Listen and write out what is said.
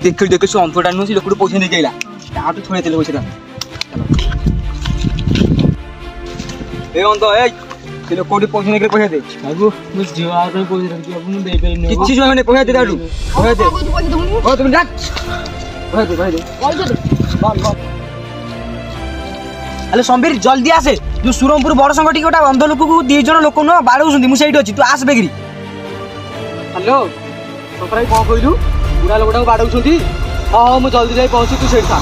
ଦେଖେ ସେ ଅନ୍ତଟା ନୁହେଁ ସେ ଲୋକଠୁ ପଇସା ନେଇକି ଆଇଲା ତାଠୁ ଛଡ଼େଇ ଦେଲେ ପଇସାଟା। ଏ ଅନ୍ତ ଏଇ ସେ ଲୋକଠୁ ପଇସା ନେଇକି ପଇସା ଦେ। ବାବୁ ମୁଁ ଝିଅ ଆଉ ପଇସା ରଖିଛି ଆପଣ ଦେଇପାରିନି। କିଛି ଛୁଆ ମାନେ ପଇସା ଦେ ତାଠୁ ପଇସା ଦେ। ଓ তুমি ডাক পয়সা দে আরে সম্বীর জলদি আসে যে সুরমপুর বড় সংঘ টিকে ওটা অন্ধ লোকକୁ ଦି ଜଣ ଲୋକ ନୁହଁ ବାଡ଼ଉଛନ୍ତି ମୁଁ ସେଇଠି ଅଛି ତୁ ଆସ ବେଗିରି। ହ୍ୟାଲୋ ସକାଳେ କ'ଣ କହିଲୁ ବୁଢ଼ା ଲୋକଟାକୁ ବାଡ଼ଉଛନ୍ତି? ହଁ ମୁଁ ଜଲ୍ଦି ଯାଇ ପହଞ୍ଚି ତୁ ସେଇଠି ଥା।